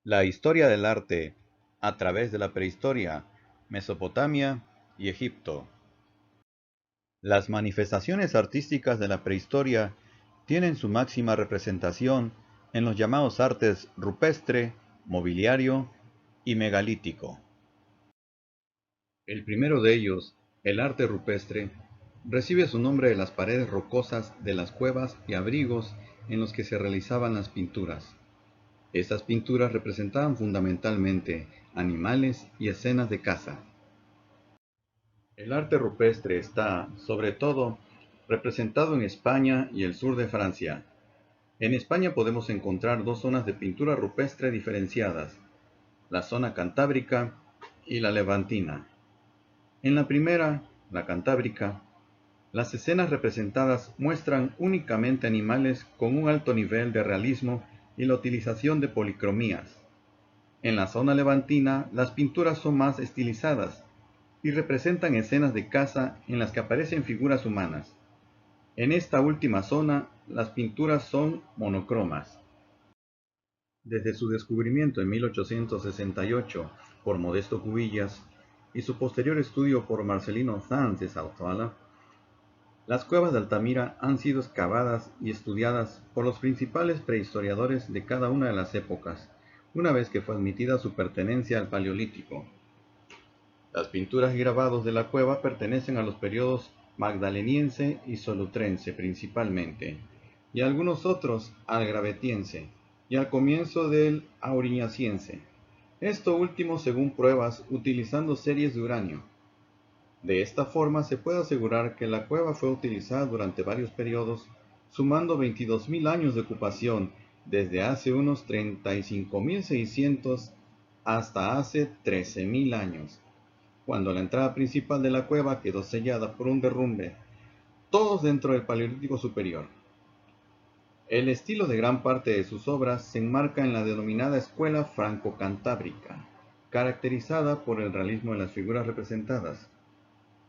La historia del arte a través de la prehistoria, Mesopotamia y Egipto. Las manifestaciones artísticas de la prehistoria tienen su máxima representación en los llamados artes rupestre, mobiliario y megalítico. El primero de ellos, el arte rupestre, recibe su nombre de las paredes rocosas de las cuevas y abrigos en los que se realizaban las pinturas. Estas pinturas representaban fundamentalmente animales y escenas de caza. El arte rupestre está, sobre todo, representado en España y el sur de Francia. En España podemos encontrar dos zonas de pintura rupestre diferenciadas, la zona cantábrica y la levantina. En la primera, la cantábrica, las escenas representadas muestran únicamente animales con un alto nivel de realismo y la utilización de policromías. En la zona levantina, las pinturas son más estilizadas y representan escenas de caza en las que aparecen figuras humanas. En esta última zona, las pinturas son monocromas. Desde su descubrimiento en 1868 por Modesto Cubillas y su posterior estudio por Marcelino Sanz de Zavala, las cuevas de Altamira han sido excavadas y estudiadas por los principales prehistoriadores de cada una de las épocas, una vez que fue admitida su pertenencia al Paleolítico. Las pinturas y grabados de la cueva pertenecen a los periodos magdaleniense y solutrense principalmente, y algunos otros al gravetiense, y al comienzo del auriñaciense, esto último según pruebas utilizando series de uranio. De esta forma se puede asegurar que la cueva fue utilizada durante varios periodos, sumando 22.000 años de ocupación desde hace unos 35.600 hasta hace 13.000 años, cuando la entrada principal de la cueva quedó sellada por un derrumbe, todos dentro del Paleolítico Superior. El estilo de gran parte de sus obras se enmarca en la denominada escuela franco-cantábrica, caracterizada por el realismo de las figuras representadas.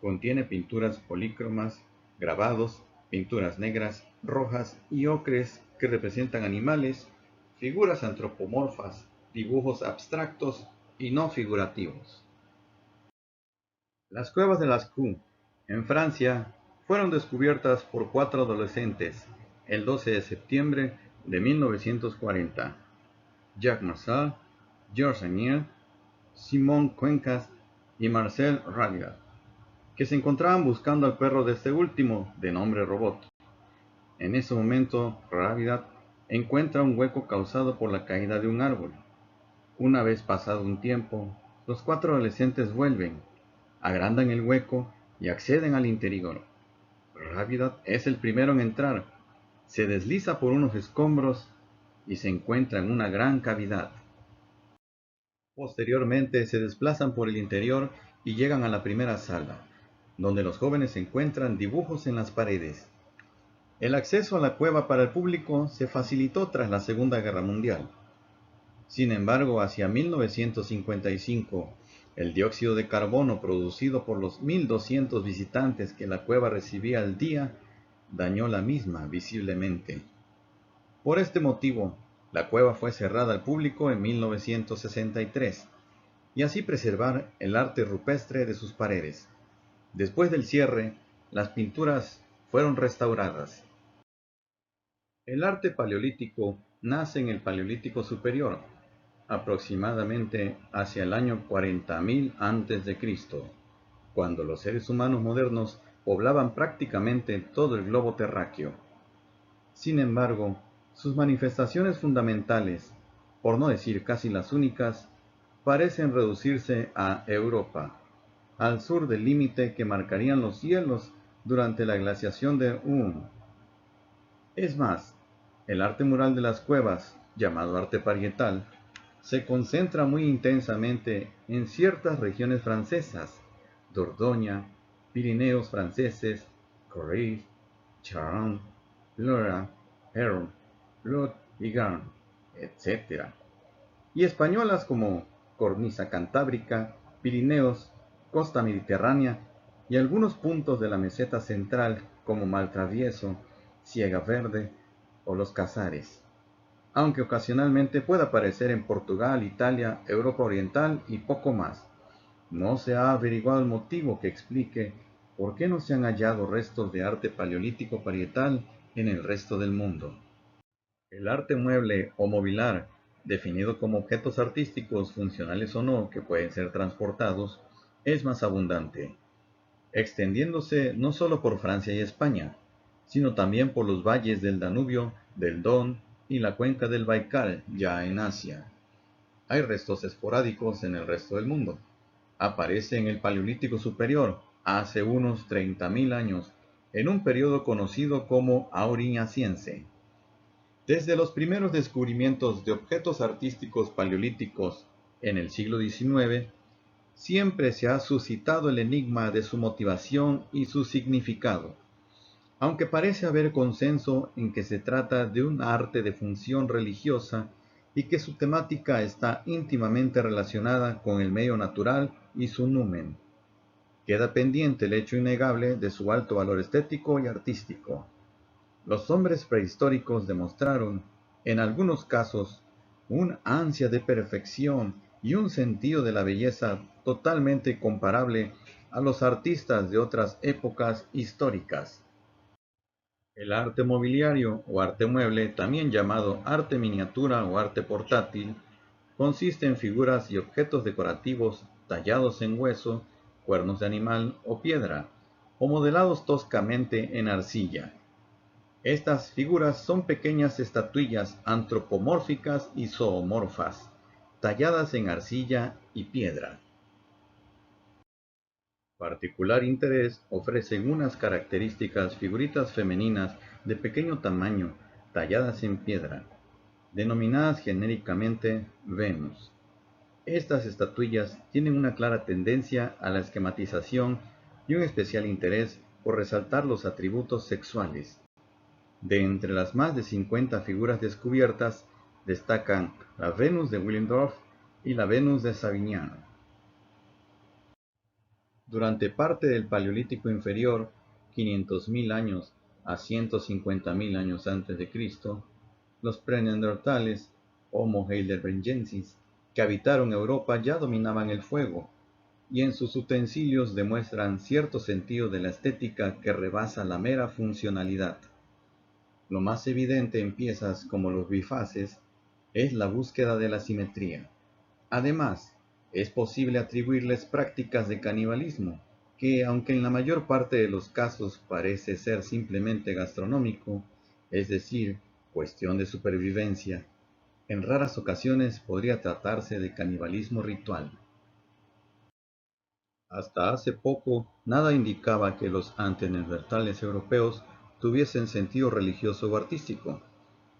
Contiene pinturas polícromas, grabados, pinturas negras, rojas y ocres que representan animales, figuras antropomorfas, dibujos abstractos y no figurativos. Las cuevas de Lascaux, en Francia, fueron descubiertas por cuatro adolescentes el 12 de septiembre de 1940: Jacques Marchal, Georges Aniel, Simon Cuencas y Marcel Rabiat, que se encontraban buscando al perro de este último, de nombre Robot. En ese momento, Rabiat encuentra un hueco causado por la caída de un árbol. Una vez pasado un tiempo, los cuatro adolescentes vuelven, agrandan el hueco y acceden al interior. Rabiat es el primero en entrar, se desliza por unos escombros y se encuentra en una gran cavidad. Posteriormente se desplazan por el interior y llegan a la primera sala, donde los jóvenes encuentran dibujos en las paredes. El acceso a la cueva para el público se facilitó tras la Segunda Guerra Mundial. Sin embargo, hacia 1955, el dióxido de carbono producido por los 1.200 visitantes que la cueva recibía al día dañó la misma visiblemente. Por este motivo, la cueva fue cerrada al público en 1963, y así preservar el arte rupestre de sus paredes. Después del cierre, las pinturas fueron restauradas. El arte paleolítico nace en el Paleolítico Superior, aproximadamente hacia el año 40.000 a.C., cuando los seres humanos modernos poblaban prácticamente todo el globo terráqueo. Sin embargo, sus manifestaciones fundamentales, por no decir casi las únicas, parecen reducirse a Europa, al sur del límite que marcarían los hielos durante la glaciación de Oum. Es más, el arte mural de las cuevas, llamado arte parietal, se concentra muy intensamente en ciertas regiones francesas: Dordoña, Pirineos franceses, Corrèze, Charente, Loira, Héron, Lot y Gard, etc., y españolas como Cornisa Cantábrica, Pirineos, costa mediterránea y algunos puntos de la meseta central como Maltravieso, Siega Verde o Los Casares. aunque ocasionalmente pueda aparecer en Portugal, Italia, Europa Oriental y poco más. No se ha averiguado el motivo que explique por qué no se han hallado restos de arte paleolítico parietal en el resto del mundo. El arte mueble o mobiliar, definido como objetos artísticos funcionales o no que pueden ser transportados, es más abundante, extendiéndose no solo por Francia y España, sino también por los valles del Danubio, del Don y la cuenca del Baikal, ya en Asia. Hay restos esporádicos en el resto del mundo. Aparece en el Paleolítico Superior, hace unos 30.000 años, en un periodo conocido como Auriñaciense. Desde los primeros descubrimientos de objetos artísticos paleolíticos en el siglo XIX, siempre se ha suscitado el enigma de su motivación y su significado, aunque parece haber consenso en que se trata de un arte de función religiosa y que su temática está íntimamente relacionada con el medio natural y su numen. Queda pendiente el hecho innegable de su alto valor estético y artístico. Los hombres prehistóricos demostraron, en algunos casos, un ansia de perfección y un sentido de la belleza totalmente comparable a los artistas de otras épocas históricas. El arte mobiliario o arte mueble, también llamado arte miniatura o arte portátil, consiste en figuras y objetos decorativos tallados en hueso, cuernos de animal o piedra, o modelados toscamente en arcilla. Estas figuras son pequeñas estatuillas antropomórficas y zoomorfas, talladas en arcilla y piedra. Particular interés ofrecen unas características figuritas femeninas de pequeño tamaño, talladas en piedra, denominadas genéricamente Venus. Estas estatuillas tienen una clara tendencia a la esquematización y un especial interés por resaltar los atributos sexuales. De entre las más de 50 figuras descubiertas, destacan la Venus de Willendorf y la Venus de Savignan. Durante parte del Paleolítico Inferior, 500.000 años a 150.000 años antes de Cristo, los preneandertales, Homo heidelbergensis, que habitaron Europa ya dominaban el fuego, y en sus utensilios demuestran cierto sentido de la estética que rebasa la mera funcionalidad. Lo más evidente en piezas como los bifaces es la búsqueda de la simetría. Además, es posible atribuirles prácticas de canibalismo, que aunque en la mayor parte de los casos parece ser simplemente gastronómico, es decir, cuestión de supervivencia, en raras ocasiones podría tratarse de canibalismo ritual. Hasta hace poco, nada indicaba que los anteneandertales europeos tuviesen sentido religioso o artístico,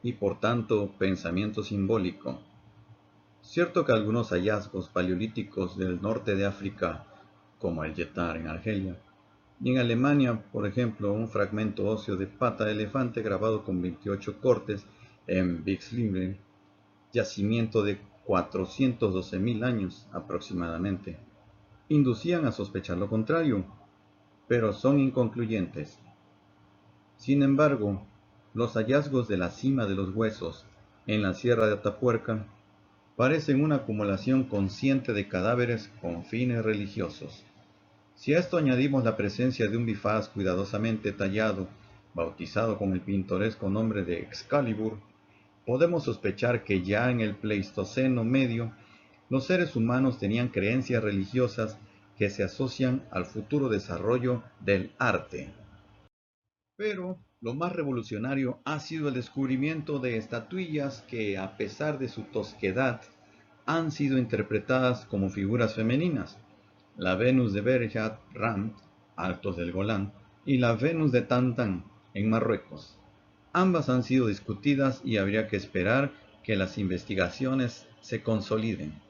y por tanto pensamiento simbólico. Cierto que algunos hallazgos paleolíticos del norte de África, como el Yetar en Argelia, y en Alemania, por ejemplo, un fragmento óseo de pata de elefante grabado con 28 cortes en Bixlingen, yacimiento de 412.000 años aproximadamente, inducían a sospechar lo contrario, pero son inconcluyentes. Sin embargo, los hallazgos de la cima de los huesos en la Sierra de Atapuerca parecen una acumulación consciente de cadáveres con fines religiosos. Si a esto añadimos la presencia de un bifaz cuidadosamente tallado, bautizado con el pintoresco nombre de Excalibur, podemos sospechar que ya en el Pleistoceno medio, los seres humanos tenían creencias religiosas que se asocian al futuro desarrollo del arte. Pero lo más revolucionario ha sido el descubrimiento de estatuillas que, a pesar de su tosquedad, han sido interpretadas como figuras femeninas. La Venus de Berjat Ram, Altos del Golán, y la Venus de Tantan, en Marruecos. Ambas han sido discutidas y habría que esperar que las investigaciones se consoliden.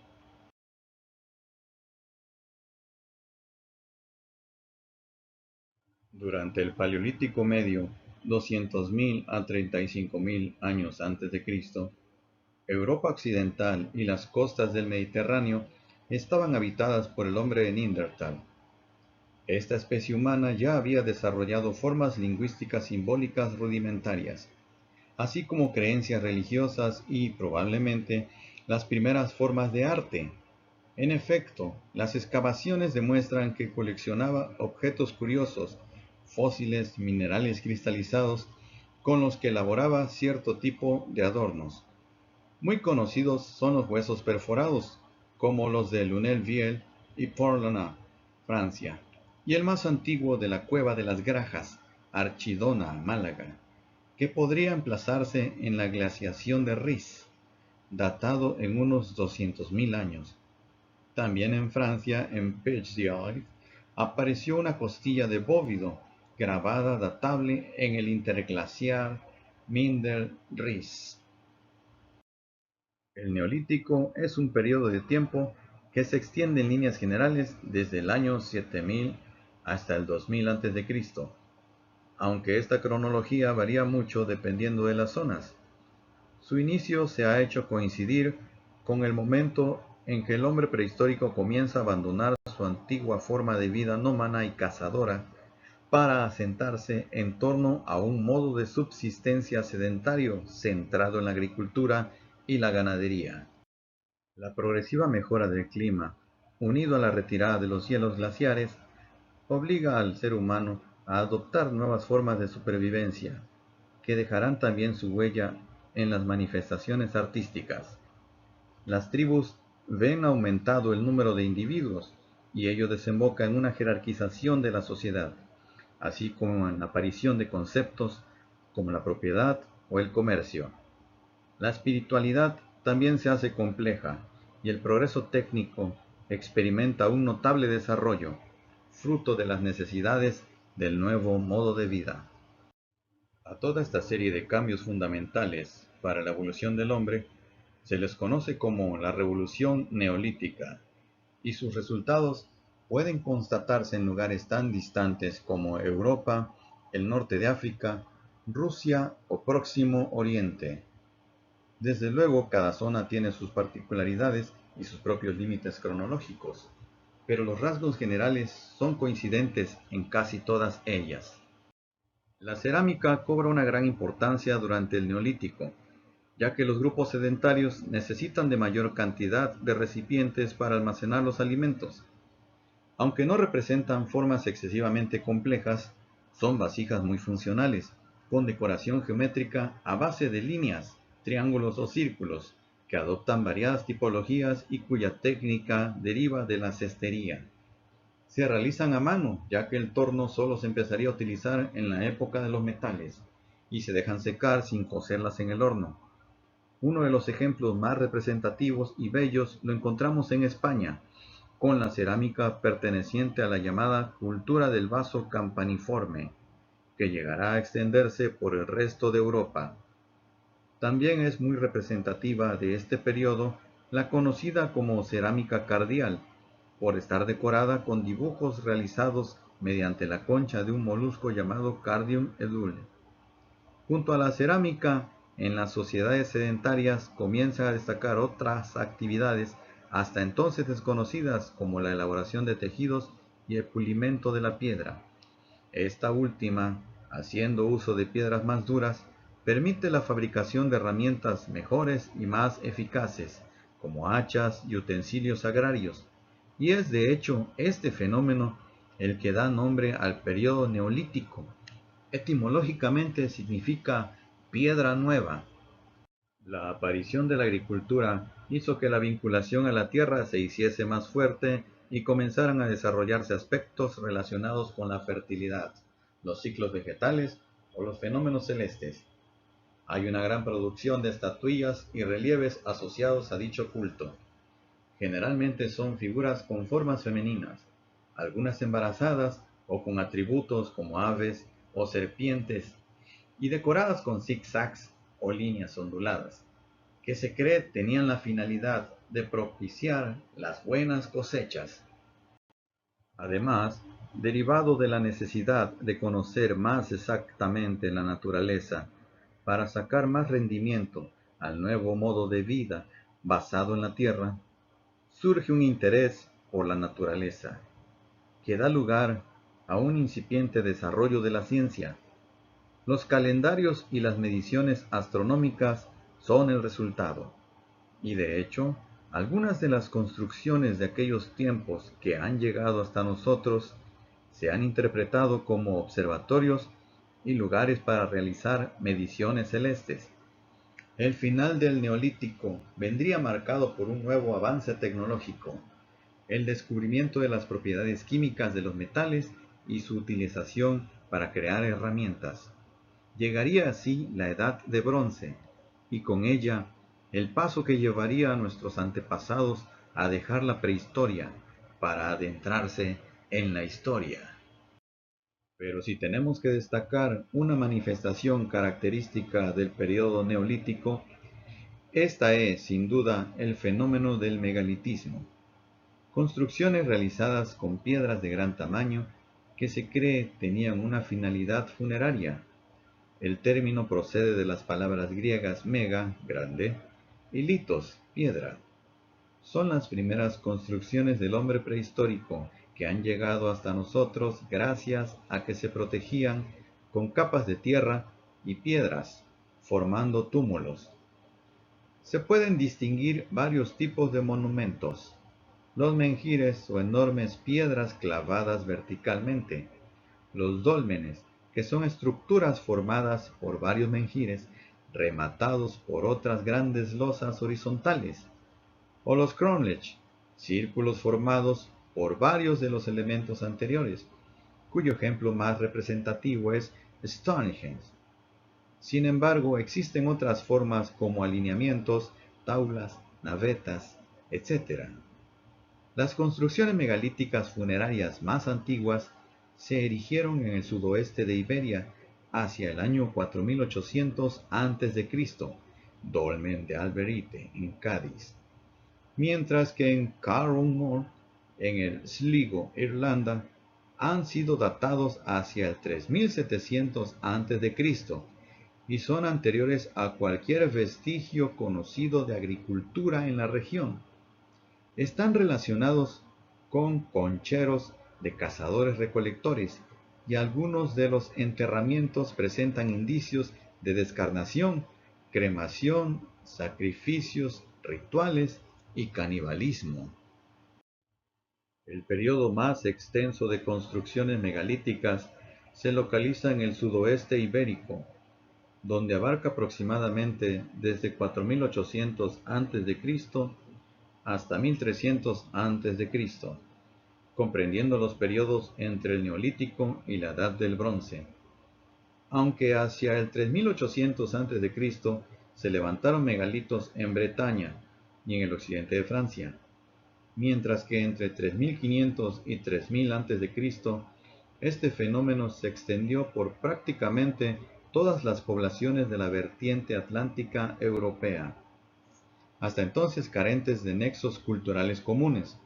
Durante el Paleolítico Medio, 200.000 a 35.000 años antes de Cristo, Europa occidental y las costas del Mediterráneo estaban habitadas por el hombre de Neandertal. Esta especie humana ya había desarrollado formas lingüísticas simbólicas rudimentarias. así como creencias religiosas y, probablemente, las primeras formas de arte. En efecto, las excavaciones demuestran que coleccionaba objetos curiosos, fósiles, minerales cristalizados, con los que elaboraba cierto tipo de adornos. Muy conocidos son los huesos perforados, como los de Lunel-Viel y Port-Lana, Francia, y el más antiguo de la Cueva de las Grajas, Archidona, Málaga, que podría emplazarse en la glaciación de Ris, datado en unos 200.000 años. También en Francia, en Pézières, apareció una costilla de bóvido, grabada datable en el interglaciar Minder-Ris. El Neolítico es un periodo de tiempo que se extiende en líneas generales desde el año 7000 hasta el 2000 a.C., aunque esta cronología varía mucho dependiendo de las zonas. Su inicio se ha hecho coincidir con el momento en que el hombre prehistórico comienza a abandonar su antigua forma de vida nómada y cazadora para asentarse en torno a un modo de subsistencia sedentario centrado en la agricultura y la ganadería. La progresiva mejora del clima, unido a la retirada de los hielos glaciares, obliga al ser humano a adoptar nuevas formas de supervivencia, que dejarán también su huella en las manifestaciones artísticas. Las tribus ven aumentado el número de individuos y ello desemboca en una jerarquización de la sociedad, así como en la aparición de conceptos como la propiedad o el comercio. La espiritualidad también se hace compleja y el progreso técnico experimenta un notable desarrollo, fruto de las necesidades del nuevo modo de vida. A toda esta serie de cambios fundamentales para la evolución del hombre se les conoce como la Revolución Neolítica, y sus resultados pueden constatarse en lugares tan distantes como Europa, el norte de África, Rusia o Próximo Oriente. Desde luego, cada zona tiene sus particularidades y sus propios límites cronológicos, pero los rasgos generales son coincidentes en casi todas ellas. La cerámica cobra una gran importancia durante el Neolítico, ya que los grupos sedentarios necesitan de mayor cantidad de recipientes para almacenar los alimentos. Aunque no representan formas excesivamente complejas, son vasijas muy funcionales, con decoración geométrica a base de líneas, triángulos o círculos, que adoptan variadas tipologías y cuya técnica deriva de la cestería. Se realizan a mano, ya que el torno solo se empezaría a utilizar en la época de los metales, y se dejan secar sin cocerlas en el horno. Uno de los ejemplos más representativos y bellos lo encontramos en España, con la cerámica perteneciente a la llamada cultura del vaso campaniforme, que llegará a extenderse por el resto de Europa. También es muy representativa de este periodo la conocida como cerámica cardial, por estar decorada con dibujos realizados mediante la concha de un molusco llamado Cardium edule. Junto a la cerámica, en las sociedades sedentarias comienzan a destacar otras actividades hasta entonces desconocidas como la elaboración de tejidos y el pulimento de la piedra. Esta última, haciendo uso de piedras más duras, permite la fabricación de herramientas mejores y más eficaces, como hachas y utensilios agrarios, y es de hecho este fenómeno el que da nombre al periodo neolítico. Etimológicamente significa piedra nueva. La aparición de la agricultura hizo que la vinculación a la tierra se hiciese más fuerte y comenzaran a desarrollarse aspectos relacionados con la fertilidad, los ciclos vegetales o los fenómenos celestes. Hay una gran producción de estatuillas y relieves asociados a dicho culto. Generalmente son figuras con formas femeninas, algunas embarazadas o con atributos como aves o serpientes, y decoradas con zigzags o líneas onduladas, que se cree tenían la finalidad de propiciar las buenas cosechas. Además, derivado de la necesidad de conocer más exactamente la naturaleza para sacar más rendimiento al nuevo modo de vida basado en la tierra, surge un interés por la naturaleza, que da lugar a un incipiente desarrollo de la ciencia. Los calendarios y las mediciones astronómicas son el resultado. Y de hecho, algunas de las construcciones de aquellos tiempos que han llegado hasta nosotros se han interpretado como observatorios y lugares para realizar mediciones celestes. El final del Neolítico vendría marcado por un nuevo avance tecnológico, el descubrimiento de las propiedades químicas de los metales y su utilización para crear herramientas. Llegaría así la Edad de Bronce, y con ella el paso que llevaría a nuestros antepasados a dejar la prehistoria para adentrarse en la historia. Pero si tenemos que destacar una manifestación característica del periodo neolítico, esta es, sin duda, el fenómeno del megalitismo. Construcciones realizadas con piedras de gran tamaño que se cree tenían una finalidad funeraria. El término procede de las palabras griegas mega, grande, y litos, piedra. Son las primeras construcciones del hombre prehistórico que han llegado hasta nosotros gracias a que se protegían con capas de tierra y piedras, formando túmulos. Se pueden distinguir varios tipos de monumentos: los menhires o enormes piedras clavadas verticalmente, los dólmenes, que son estructuras formadas por varios menhires rematados por otras grandes losas horizontales, o los cromlech, círculos formados por varios de los elementos anteriores, cuyo ejemplo más representativo es Stonehenge. Sin embargo, existen otras formas como alineamientos, taulas, navetas, etc. Las construcciones megalíticas funerarias más antiguas se erigieron en el sudoeste de Iberia hacia el año 4800 a.C., Dolmen de Alberite, en Cádiz, mientras que en Carrowmore, en el Sligo, Irlanda, han sido datados hacia el 3700 a.C. y son anteriores a cualquier vestigio conocido de agricultura en la región. Están relacionados con concheros de cazadores-recolectores, y algunos de los enterramientos presentan indicios de descarnación, cremación, sacrificios, rituales y canibalismo. El periodo más extenso de construcciones megalíticas se localiza en el sudoeste ibérico, donde abarca aproximadamente desde 4800 a.C. hasta 1300 a.C., comprendiendo los periodos entre el Neolítico y la Edad del Bronce. Aunque hacia el 3800 a.C. se levantaron megalitos en Bretaña y en el occidente de Francia, mientras que entre 3500 y 3000 a.C. este fenómeno se extendió por prácticamente todas las poblaciones de la vertiente atlántica europea, hasta entonces carentes de nexos culturales comunes.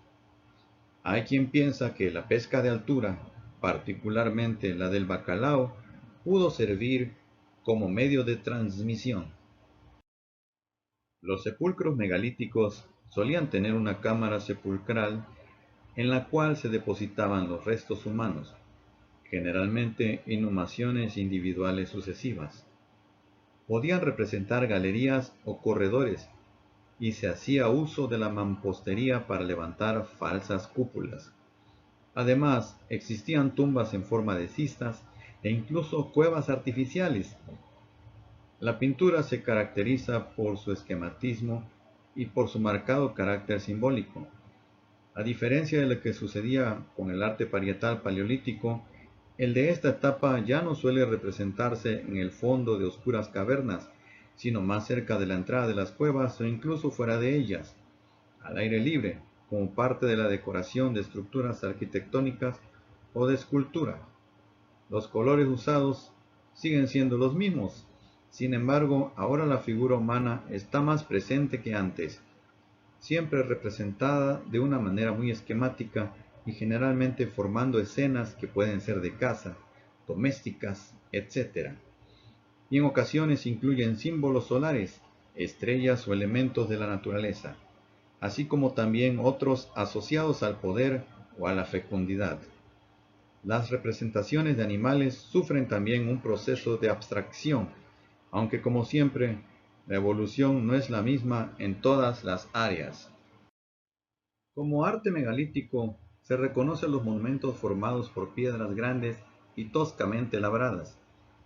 Hay quien piensa que la pesca de altura, particularmente la del bacalao, pudo servir como medio de transmisión. Los sepulcros megalíticos solían tener una cámara sepulcral en la cual se depositaban los restos humanos, generalmente inhumaciones individuales sucesivas. Podían representar galerías o corredores, y se hacía uso de la mampostería para levantar falsas cúpulas. Además, existían tumbas en forma de cistas e incluso cuevas artificiales. La pintura se caracteriza por su esquematismo y por su marcado carácter simbólico. A diferencia de lo que sucedía con el arte parietal paleolítico, el de esta etapa ya no suele representarse en el fondo de oscuras cavernas, sino más cerca de la entrada de las cuevas o incluso fuera de ellas, al aire libre, como parte de la decoración de estructuras arquitectónicas o de escultura. Los colores usados siguen siendo los mismos. Sin embargo, ahora la figura humana está más presente que antes, siempre representada de una manera muy esquemática y generalmente formando escenas que pueden ser de caza, domésticas, etc. Y en ocasiones incluyen símbolos solares, estrellas o elementos de la naturaleza, así como también otros asociados al poder o a la fecundidad. Las representaciones de animales sufren también un proceso de abstracción, aunque como siempre, la evolución no es la misma en todas las áreas. Como arte megalítico, se reconocen los monumentos formados por piedras grandes y toscamente labradas,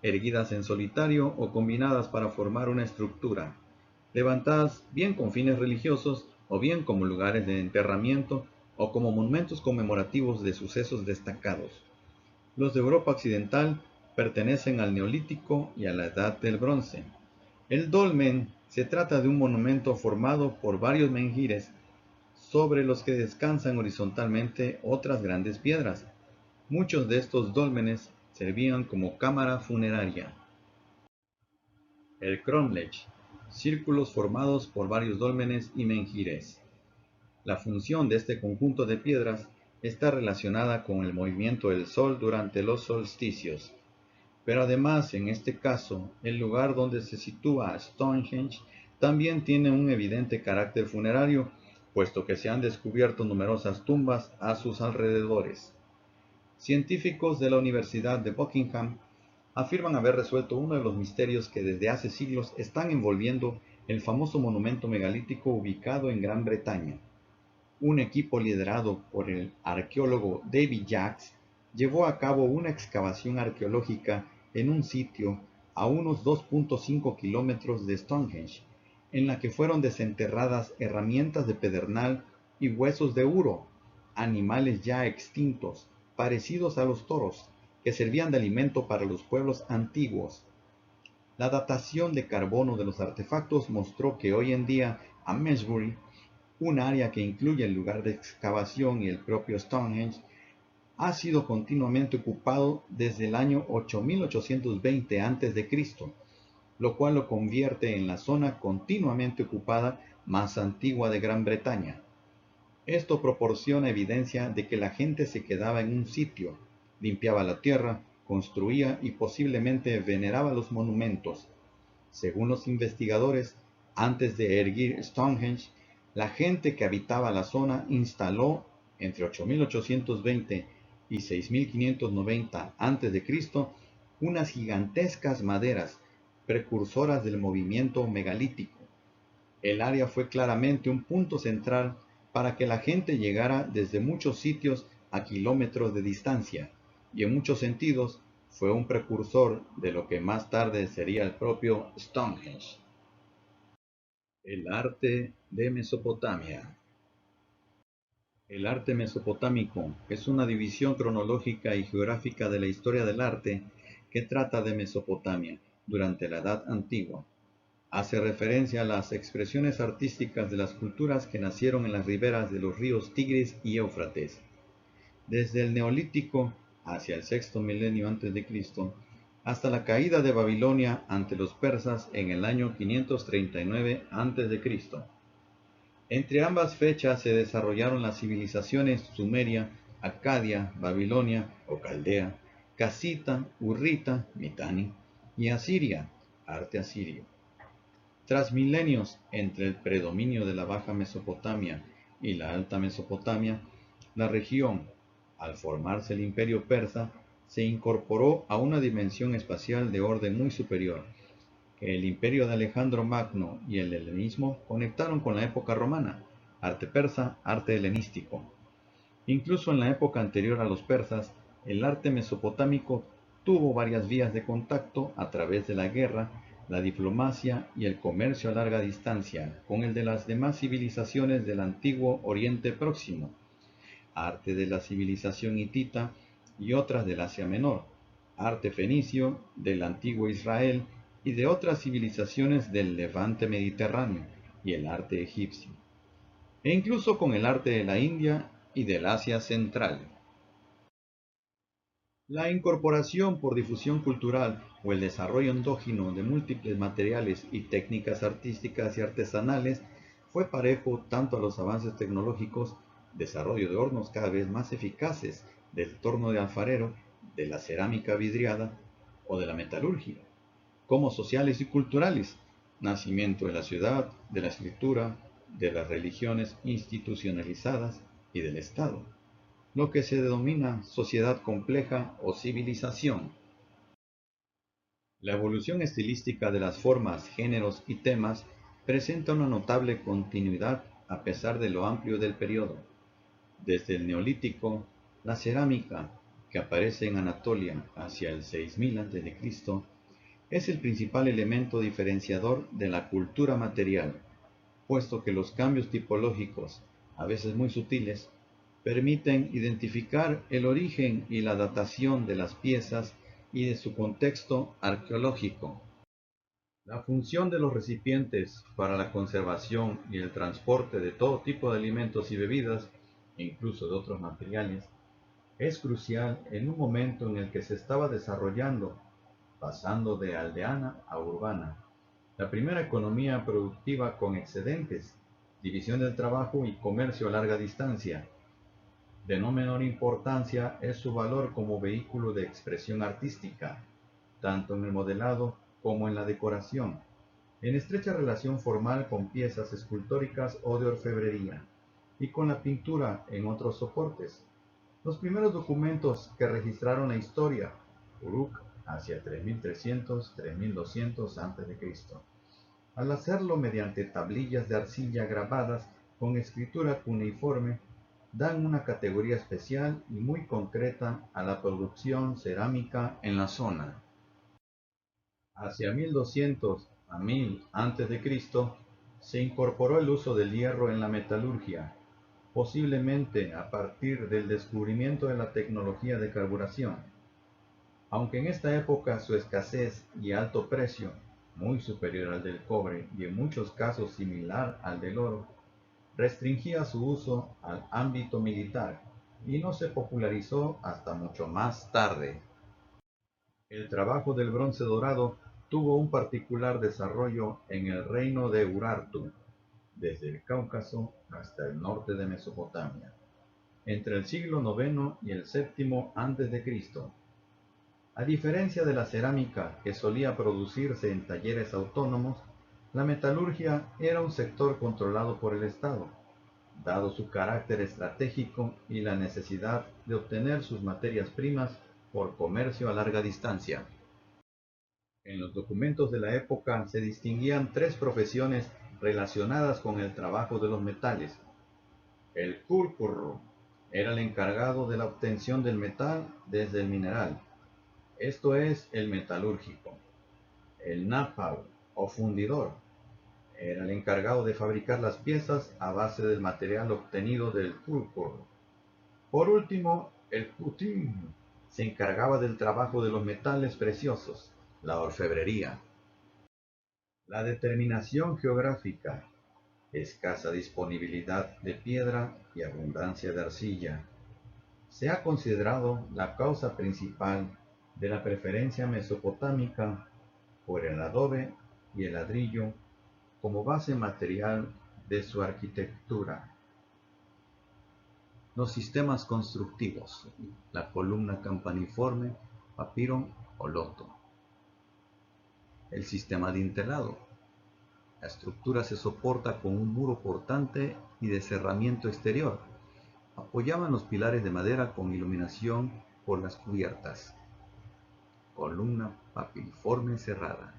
erguidas en solitario o combinadas para formar una estructura, levantadas bien con fines religiosos o bien como lugares de enterramiento o como monumentos conmemorativos de sucesos destacados. Los de Europa occidental pertenecen al Neolítico y a la Edad del Bronce. El dolmen se trata de un monumento formado por varios menhires sobre los que descansan horizontalmente otras grandes piedras. Muchos de estos dólmenes servían como cámara funeraria. El cromlech, círculos formados por varios dólmenes y menhires. La función de este conjunto de piedras está relacionada con el movimiento del Sol durante los solsticios. Pero además, en este caso, el lugar donde se sitúa Stonehenge también tiene un evidente carácter funerario, puesto que se han descubierto numerosas tumbas a sus alrededores. Científicos de la Universidad de Buckingham afirman haber resuelto uno de los misterios que desde hace siglos están envolviendo el famoso monumento megalítico ubicado en Gran Bretaña. Un equipo liderado por el arqueólogo David Jacques llevó a cabo una excavación arqueológica en un sitio a unos 2.5 kilómetros de Stonehenge, en la que fueron desenterradas herramientas de pedernal y huesos de uro, animales ya extintos, parecidos a los toros, que servían de alimento para los pueblos antiguos. La datación de carbono de los artefactos mostró que hoy en día Amesbury, un área que incluye el lugar de excavación y el propio Stonehenge, ha sido continuamente ocupado desde el año 8820 a.C., lo cual lo convierte en la zona continuamente ocupada más antigua de Gran Bretaña. Esto proporciona evidencia de que la gente se quedaba en un sitio, limpiaba la tierra, construía y posiblemente veneraba los monumentos. Según los investigadores, antes de erguir Stonehenge, la gente que habitaba la zona instaló entre 8820 y 6590 a.C. unas gigantescas maderas, precursoras del movimiento megalítico. El área fue claramente un punto central para que la gente llegara desde muchos sitios a kilómetros de distancia, y en muchos sentidos fue un precursor de lo que más tarde sería el propio Stonehenge. El arte de Mesopotamia. El arte mesopotámico es una división cronológica y geográfica de la historia del arte que trata de Mesopotamia durante la Edad Antigua. Hace referencia a las expresiones artísticas de las culturas que nacieron en las riberas de los ríos Tigris y Éufrates. Desde el Neolítico hacia el sexto milenio a.C., hasta la caída de Babilonia ante los persas en el año 539 a.C. Entre ambas fechas se desarrollaron las civilizaciones Sumeria, Acadia, Babilonia o Caldea, Casita, Urrita, Mitanni y Asiria, arte asirio. Tras milenios entre el predominio de la Baja Mesopotamia y la Alta Mesopotamia, la región, al formarse el Imperio Persa, se incorporó a una dimensión espacial de orden muy superior, que el imperio de Alejandro Magno y el helenismo conectaron con la época romana, arte persa, arte helenístico. Incluso en la época anterior a los persas, el arte mesopotámico tuvo varias vías de contacto a través de la guerra, la diplomacia y el comercio a larga distancia con el de las demás civilizaciones del antiguo Oriente Próximo, arte de la civilización hitita y otras del Asia Menor, arte fenicio del antiguo Israel y de otras civilizaciones del Levante Mediterráneo y el arte egipcio, e incluso con el arte de la India y del Asia Central. La incorporación por difusión cultural o el desarrollo endógeno de múltiples materiales y técnicas artísticas y artesanales fue parejo tanto a los avances tecnológicos, desarrollo de hornos cada vez más eficaces, del torno de alfarero, de la cerámica vidriada o de la metalurgia, como sociales y culturales, nacimiento de la ciudad, de la escritura, de las religiones institucionalizadas y del Estado. lo que se denomina sociedad compleja o civilización. La evolución estilística de las formas, géneros y temas presenta una notable continuidad a pesar de lo amplio del periodo. Desde el Neolítico, la cerámica, que aparece en Anatolia hacia el 6000 a.C., es el principal elemento diferenciador de la cultura material, puesto que los cambios tipológicos, a veces muy sutiles, permiten identificar el origen y la datación de las piezas y de su contexto arqueológico. La función de los recipientes para la conservación y el transporte de todo tipo de alimentos y bebidas, e incluso de otros materiales, es crucial en un momento en el que se estaba desarrollando, pasando de aldeana a urbana, la primera economía productiva con excedentes, división del trabajo y comercio a larga distancia. De no menor importancia es su valor como vehículo de expresión artística, tanto en el modelado como en la decoración, en estrecha relación formal con piezas escultóricas o de orfebrería, y con la pintura en otros soportes. Los primeros documentos que registraron la historia, Uruk hacia 3300-3200 a.C., al hacerlo mediante tablillas de arcilla grabadas con escritura cuneiforme, dan una categoría especial y muy concreta a la producción cerámica en la zona. Hacia 1200 a 1000 a.C. se incorporó el uso del hierro en la metalurgia, posiblemente a partir del descubrimiento de la tecnología de carburación. Aunque en esta época su escasez y alto precio, muy superior al del cobre y en muchos casos similar al del oro, restringía su uso al ámbito militar y no se popularizó hasta mucho más tarde. El trabajo del bronce dorado tuvo un particular desarrollo en el reino de Urartu, desde el Cáucaso hasta el norte de Mesopotamia, entre el siglo IX y el séptimo a.C. A diferencia de la cerámica que solía producirse en talleres autónomos, la metalurgia era un sector controlado por el Estado, dado su carácter estratégico y la necesidad de obtener sus materias primas por comercio a larga distancia. En los documentos de la época se distinguían tres profesiones relacionadas con el trabajo de los metales. El kulkurro era el encargado de la obtención del metal desde el mineral, esto es el metalúrgico. El napal o fundidor era el encargado de fabricar las piezas a base del material obtenido del kulkur. Por último, el kutin se encargaba del trabajo de los metales preciosos, la orfebrería. La determinación geográfica, escasa disponibilidad de piedra y abundancia de arcilla, se ha considerado la causa principal de la preferencia mesopotámica por el adobe y el ladrillo como base material de su arquitectura. Los sistemas constructivos, la columna campaniforme, papiro o loto. El sistema dintelado. La estructura se soporta con un muro portante y de cerramiento exterior. Apoyaban los pilares de madera con iluminación por las cubiertas. Columna papiliforme cerrada.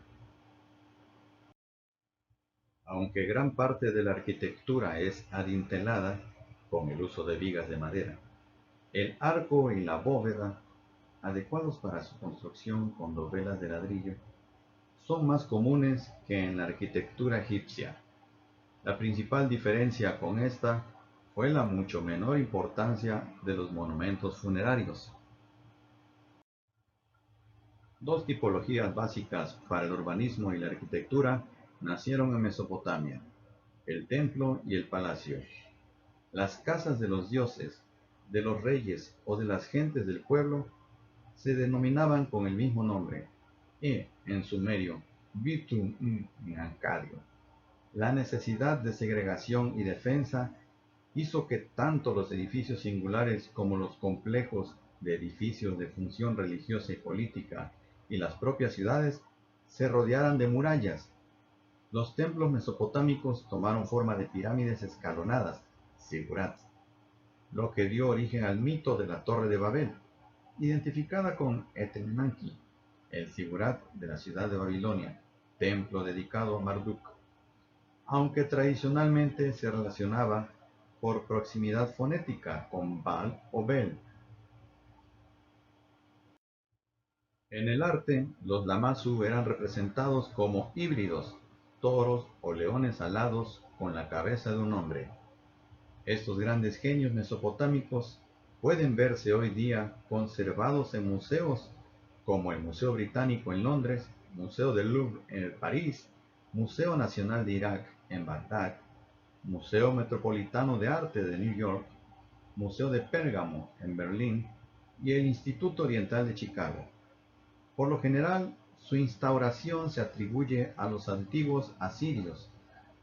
Aunque gran parte de la arquitectura es adintelada, con el uso de vigas de madera, el arco y la bóveda, adecuados para su construcción con dovelas de ladrillo, son más comunes que en la arquitectura egipcia. La principal diferencia con esta fue la mucho menor importancia de los monumentos funerarios. Dos tipologías básicas para el urbanismo y la arquitectura nacieron en Mesopotamia: el templo y el palacio. Las casas de los dioses, de los reyes o de las gentes del pueblo se denominaban con el mismo nombre, en sumerio, Bitum Ncadio. La necesidad de segregación y defensa hizo que tanto los edificios singulares como los complejos de edificios de función religiosa y política y las propias ciudades se rodearan de murallas. Los templos mesopotámicos tomaron forma de pirámides escalonadas, zigurats, lo que dio origen al mito de la Torre de Babel, identificada con Etenanki, el figurat de la ciudad de Babilonia, templo dedicado a Marduk, aunque tradicionalmente se relacionaba por proximidad fonética con Baal o Bel. En el arte, los Lamassu eran representados como híbridos, toros o leones alados con la cabeza de un hombre. Estos grandes genios mesopotámicos pueden verse hoy día conservados en museos como el Museo Británico en Londres, Museo del Louvre en París, Museo Nacional de Irak en Bagdad, Museo Metropolitano de Arte de New York, Museo de Pérgamo en Berlín y el Instituto Oriental de Chicago. Por lo general, su instauración se atribuye a los antiguos asirios.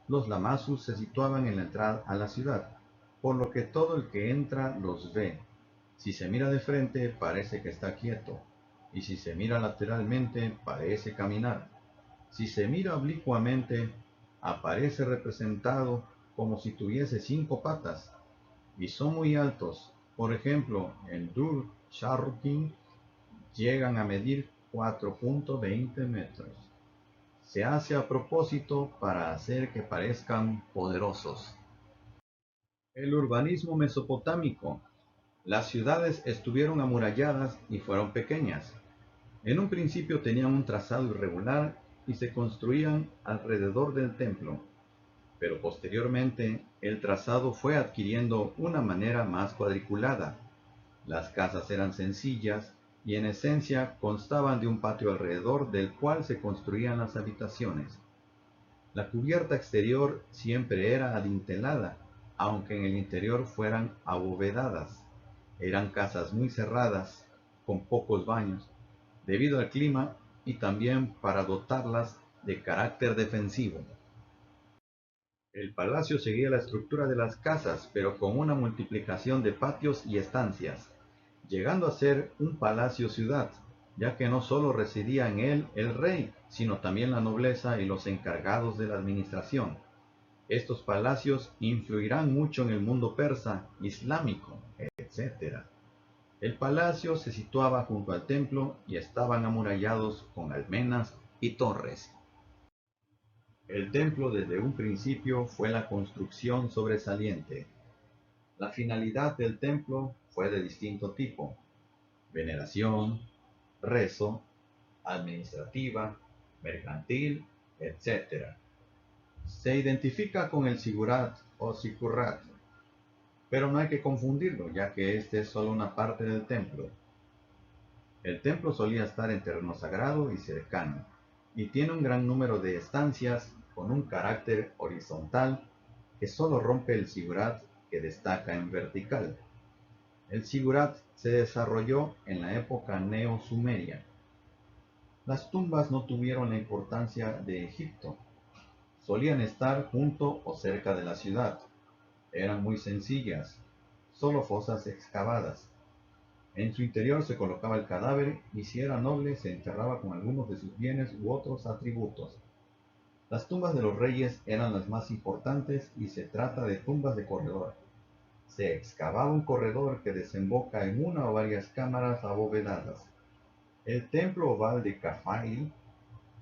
Los Lamassu se situaban en la entrada a la ciudad, por lo que todo el que entra los ve. Si se mira de frente, parece que está quieto, y si se mira lateralmente, parece caminar. Si se mira oblicuamente, aparece representado como si tuviese 5 patas, y son muy altos. Por ejemplo, en Dur Sharrukin llegan a medir 4,20 metros. Se hace a propósito para hacer que parezcan poderosos. El urbanismo mesopotámico. Las ciudades estuvieron amuralladas y fueron pequeñas. En un principio tenían un trazado irregular y se construían alrededor del templo, pero posteriormente el trazado fue adquiriendo una manera más cuadriculada. Las casas eran sencillas y en esencia constaban de un patio alrededor del cual se construían las habitaciones. La cubierta exterior siempre era adintelada, aunque en el interior fueran abovedadas. Eran casas muy cerradas, con pocos baños, debido al clima y también para dotarlas de carácter defensivo. El palacio seguía la estructura de las casas, pero con una multiplicación de patios y estancias, llegando a ser un palacio-ciudad, ya que no solo residía en él el rey, sino también la nobleza y los encargados de la administración. Estos palacios influirán mucho en el mundo persa, islámico, etc. El palacio se situaba junto al templo y estaban amurallados con almenas y torres. El templo desde un principio fue la construcción sobresaliente. La finalidad del templo fue de distinto tipo: veneración, rezo, administrativa, mercantil, etc. Se identifica con el sigurat o sicurat, pero no hay que confundirlo, ya que este es solo una parte del templo. El templo solía estar en terreno sagrado y cercano, y tiene un gran número de estancias con un carácter horizontal que solo rompe el sigurat, que destaca en vertical. El sigurat se desarrolló en la época neo-sumeria. Las tumbas no tuvieron la importancia de Egipto. Solían estar junto o cerca de la ciudad. Eran muy sencillas, solo fosas excavadas. En su interior se colocaba el cadáver y si era noble se enterraba con algunos de sus bienes u otros atributos. Las tumbas de los reyes eran las más importantes y se trata de tumbas de corredor. Se excavaba un corredor que desemboca en una o varias cámaras abovedadas. El templo oval de Cafail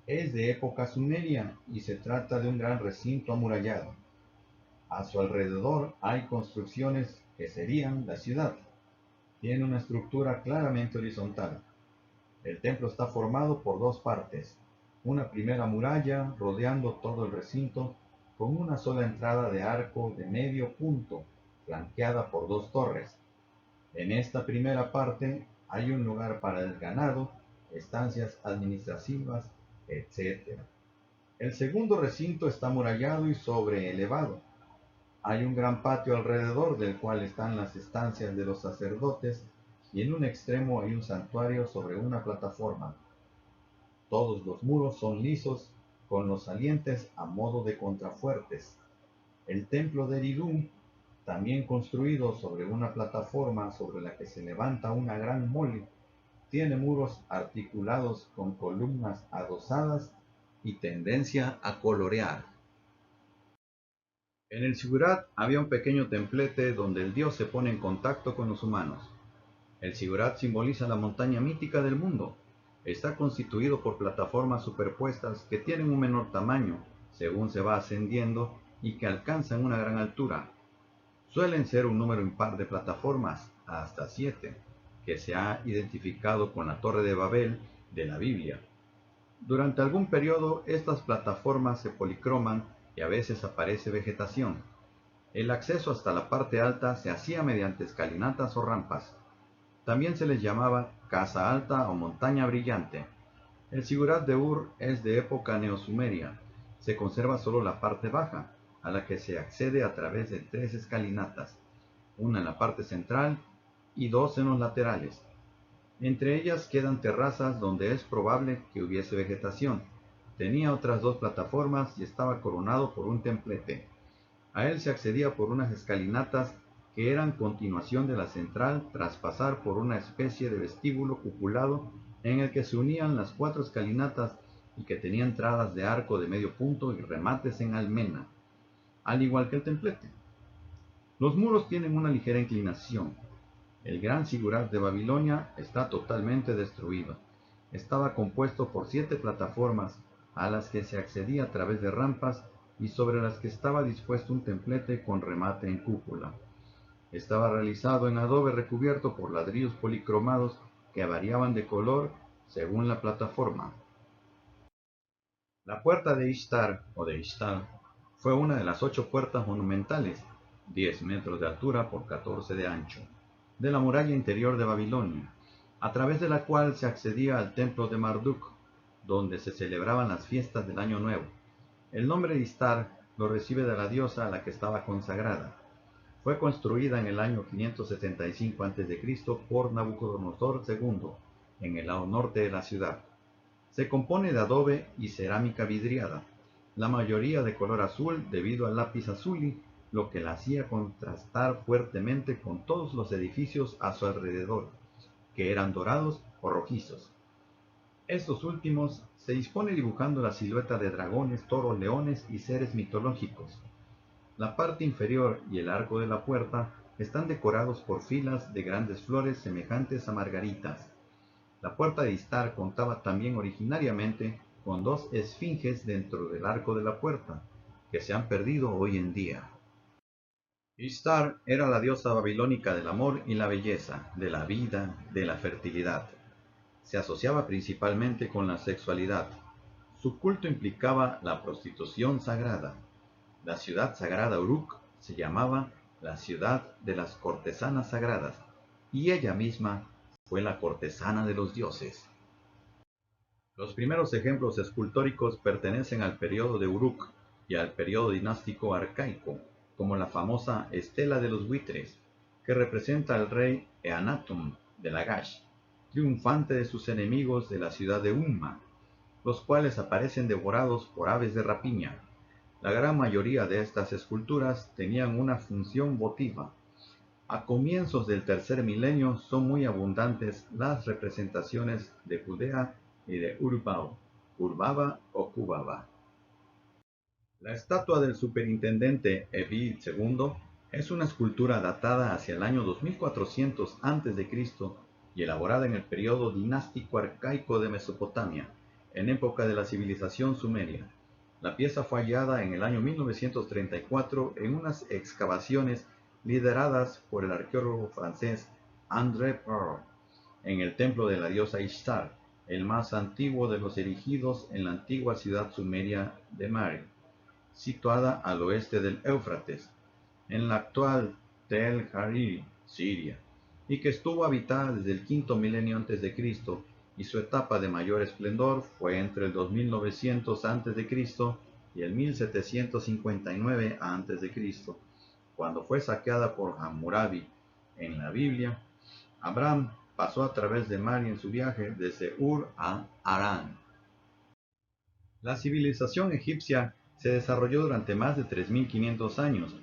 es de época sumeria y se trata de un gran recinto amurallado. A su alrededor hay construcciones que serían la ciudad. Tiene una estructura claramente horizontal. El templo está formado por dos partes: una primera muralla rodeando todo el recinto con una sola entrada de arco de medio punto, flanqueada por dos torres. En esta primera parte hay un lugar para el ganado, estancias administrativas, etc. El segundo recinto está amurallado y sobreelevado. Hay un gran patio alrededor del cual están las estancias de los sacerdotes y en un extremo hay un santuario sobre una plataforma. Todos los muros son lisos, con los salientes a modo de contrafuertes. El templo de Eridu, también construido sobre una plataforma sobre la que se levanta una gran mole, tiene muros articulados con columnas adosadas y tendencia a colorear. En el Sigurat había un pequeño templete donde el dios se pone en contacto con los humanos. El Sigurat simboliza la montaña mítica del mundo. Está constituido por plataformas superpuestas que tienen un menor tamaño según se va ascendiendo y que alcanzan una gran altura. Suelen ser un número impar de plataformas, hasta 7, que se ha identificado con la Torre de Babel de la Biblia. Durante algún periodo estas plataformas se policroman y a veces aparece vegetación. El acceso hasta la parte alta se hacía mediante escalinatas o rampas. También se les llamaba Casa Alta o Montaña Brillante. El Sigurat de Ur es de época neosumeria. Se conserva solo la parte baja, a la que se accede a través de 3 escalinatas, una en la parte central y 2 en los laterales. Entre ellas quedan terrazas donde es probable que hubiese vegetación. Tenía otras 2 plataformas y estaba coronado por un templete. A él se accedía por unas escalinatas que eran continuación de la central tras pasar por una especie de vestíbulo cupulado en el que se unían las 4 escalinatas y que tenía entradas de arco de medio punto y remates en almena, al igual que el templete. Los muros tienen una ligera inclinación. El gran Sigurat de Babilonia está totalmente destruido. Estaba compuesto por 7 plataformas a las que se accedía a través de rampas y sobre las que estaba dispuesto un templete con remate en cúpula. Estaba realizado en adobe recubierto por ladrillos policromados que variaban de color según la plataforma. La puerta de Ishtar o de Ishtar fue una de las 8 puertas monumentales, 10 metros de altura por 14 de ancho, de la muralla interior de Babilonia, a través de la cual se accedía al templo de Marduk, donde se celebraban las fiestas del Año Nuevo. El nombre de Ishtar lo recibe de la diosa a la que estaba consagrada. Fue construida en el año 575 a.C. por Nabucodonosor II, en el lado norte de la ciudad. Se compone de adobe y cerámica vidriada, la mayoría de color azul debido al lápiz azuli, lo que la hacía contrastar fuertemente con todos los edificios a su alrededor, que eran dorados o rojizos. Estos últimos se dispone dibujando la silueta de dragones, toros, leones y seres mitológicos. La parte inferior y el arco de la puerta están decorados por filas de grandes flores semejantes a margaritas. La puerta de Ishtar contaba también originariamente con 2 esfinges dentro del arco de la puerta, que se han perdido hoy en día. Ishtar era la diosa babilónica del amor y la belleza, de la vida, de la fertilidad. Se asociaba principalmente con la sexualidad. Su culto implicaba la prostitución sagrada. La ciudad sagrada Uruk se llamaba la ciudad de las cortesanas sagradas, y ella misma fue la cortesana de los dioses. Los primeros ejemplos escultóricos pertenecen al periodo de Uruk y al periodo dinástico arcaico, como la famosa Estela de los Buitres, que representa al rey Eannatum de Lagash, triunfante de sus enemigos de la ciudad de Umma, los cuales aparecen devorados por aves de rapiña. La gran mayoría de estas esculturas tenían una función votiva. A comienzos del tercer milenio son muy abundantes las representaciones de Judea y de Urbao, Urbaba o Cubaba. La estatua del superintendente Ebil II es una escultura datada hacia el año 2400 a.C. y elaborada en el periodo dinástico arcaico de Mesopotamia, en época de la civilización sumeria. La pieza fue hallada en el año 1934 en unas excavaciones lideradas por el arqueólogo francés André Pearl, en el templo de la diosa Ishtar, el más antiguo de los erigidos en la antigua ciudad sumeria de Mari, situada al oeste del Éufrates, en la actual Tel Hariri, Siria, y que estuvo habitada desde el quinto milenio a.C. y su etapa de mayor esplendor fue entre el 2900 a.C. y el 1759 a.C., cuando fue saqueada por Hammurabi. En la Biblia, Abraham pasó a través de Mari en su viaje desde Ur a Harán. La civilización egipcia se desarrolló durante más de 3500 años.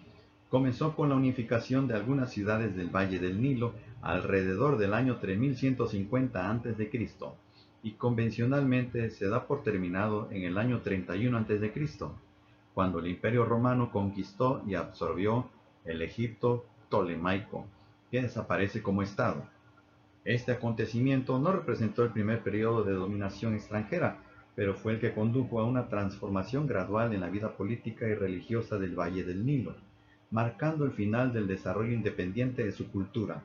Comenzó con la unificación de algunas ciudades del Valle del Nilo alrededor del año 3150 a.C. y convencionalmente se da por terminado en el año 31 a.C. cuando el Imperio Romano conquistó y absorbió el Egipto ptolemaico, que desaparece como estado. Este acontecimiento no representó el primer periodo de dominación extranjera, pero fue el que condujo a una transformación gradual en la vida política y religiosa del Valle del Nilo, marcando el final del desarrollo independiente de su cultura.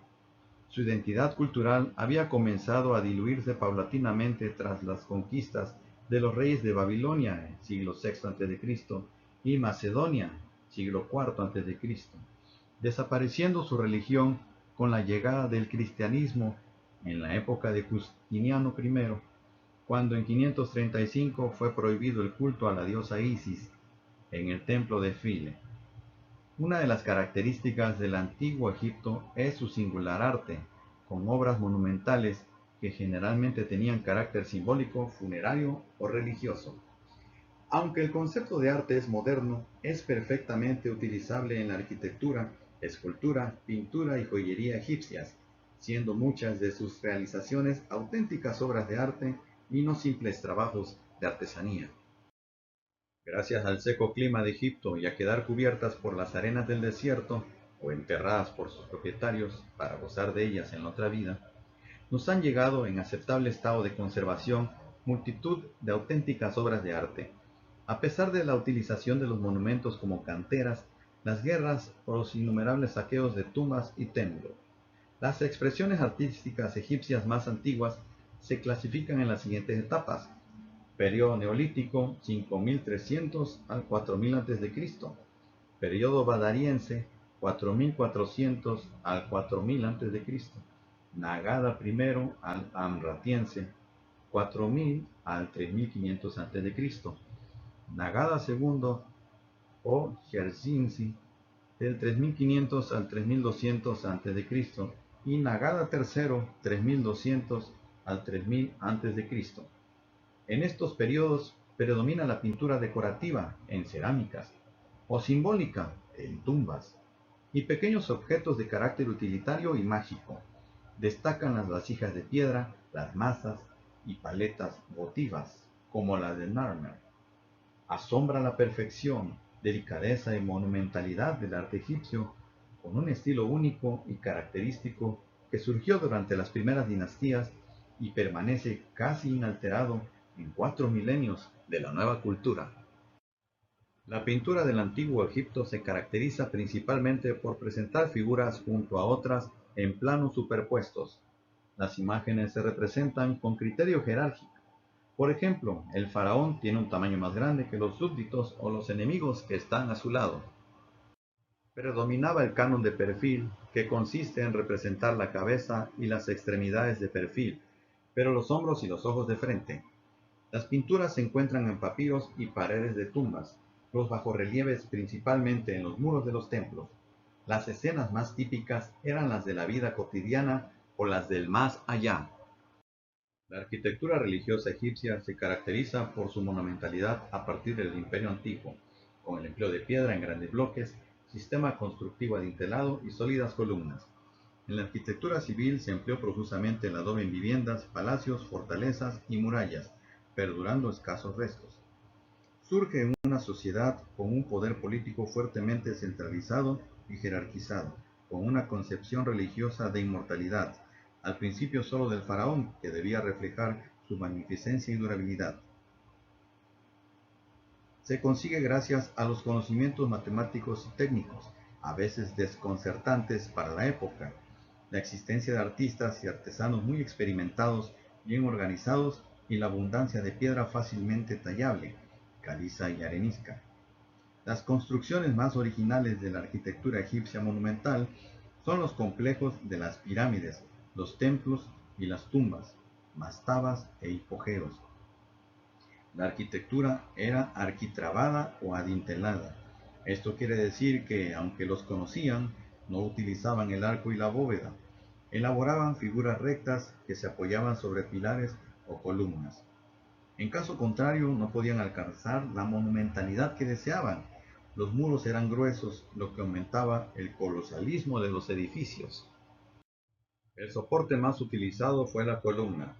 Su identidad cultural había comenzado a diluirse paulatinamente tras las conquistas de los reyes de Babilonia, siglo VI a.C., y Macedonia, siglo IV a.C., desapareciendo su religión con la llegada del cristianismo en la época de Justiniano I, cuando en 535 fue prohibido el culto a la diosa Isis en el templo de File. Una de las características del antiguo Egipto es su singular arte, con obras monumentales que generalmente tenían carácter simbólico, funerario o religioso. Aunque el concepto de arte es moderno, es perfectamente utilizable en la arquitectura, escultura, pintura y joyería egipcias, siendo muchas de sus realizaciones auténticas obras de arte y no simples trabajos de artesanía. Gracias al seco clima de Egipto y a quedar cubiertas por las arenas del desierto o enterradas por sus propietarios para gozar de ellas en la otra vida, nos han llegado en aceptable estado de conservación multitud de auténticas obras de arte. A pesar de la utilización de los monumentos como canteras, las guerras o los innumerables saqueos de tumbas y templos, las expresiones artísticas egipcias más antiguas se clasifican en las siguientes etapas: Periodo Neolítico, 5300 al 4000 a.C. Periodo Badariense, 4400 al 4000 a.C. Nagada I al Amratiense, 4000 al 3500 a.C. Nagada II o Jersinsi, del 3500 al 3200 a.C. y Nagada III, 3200 al 3000 a.C. En estos periodos predomina la pintura decorativa en cerámicas o simbólica en tumbas y pequeños objetos de carácter utilitario y mágico. Destacan las vasijas de piedra, las masas y paletas votivas, como la de Narmer. Asombra la perfección, delicadeza y monumentalidad del arte egipcio, con un estilo único y característico que surgió durante las primeras dinastías y permanece casi inalterado en 4 milenios de la nueva cultura. La pintura del antiguo Egipto se caracteriza principalmente por presentar figuras junto a otras en planos superpuestos. Las imágenes se representan con criterio jerárquico. Por ejemplo, el faraón tiene un tamaño más grande que los súbditos o los enemigos que están a su lado. Predominaba el canon de perfil, que consiste en representar la cabeza y las extremidades de perfil, pero los hombros y los ojos de frente. Las pinturas se encuentran en papiros y paredes de tumbas, los bajorrelieves principalmente en los muros de los templos. Las escenas más típicas eran las de la vida cotidiana o las del más allá. La arquitectura religiosa egipcia se caracteriza por su monumentalidad a partir del Imperio Antiguo, con el empleo de piedra en grandes bloques, sistema constructivo adintelado y sólidas columnas. En la arquitectura civil se empleó profusamente el adobe en viviendas, palacios, fortalezas y murallas, perdurando escasos restos. Surge una sociedad con un poder político fuertemente centralizado y jerarquizado, con una concepción religiosa de inmortalidad, al principio solo del faraón, que debía reflejar su magnificencia y durabilidad. Se consigue gracias a los conocimientos matemáticos y técnicos, a veces desconcertantes para la época, la existencia de artistas y artesanos muy experimentados, bien organizados y la abundancia de piedra fácilmente tallable, caliza y arenisca. Las construcciones más originales de la arquitectura egipcia monumental son los complejos de las pirámides, los templos y las tumbas, mastabas e hipogeos. La arquitectura era arquitrabada o adintelada. Esto quiere decir que, aunque los conocían, no utilizaban el arco y la bóveda. Elaboraban figuras rectas que se apoyaban sobre pilares o columnas. En caso contrario, no podían alcanzar la monumentalidad que deseaban. Los muros eran gruesos, lo que aumentaba el colosalismo de los edificios. El soporte más utilizado fue la columna.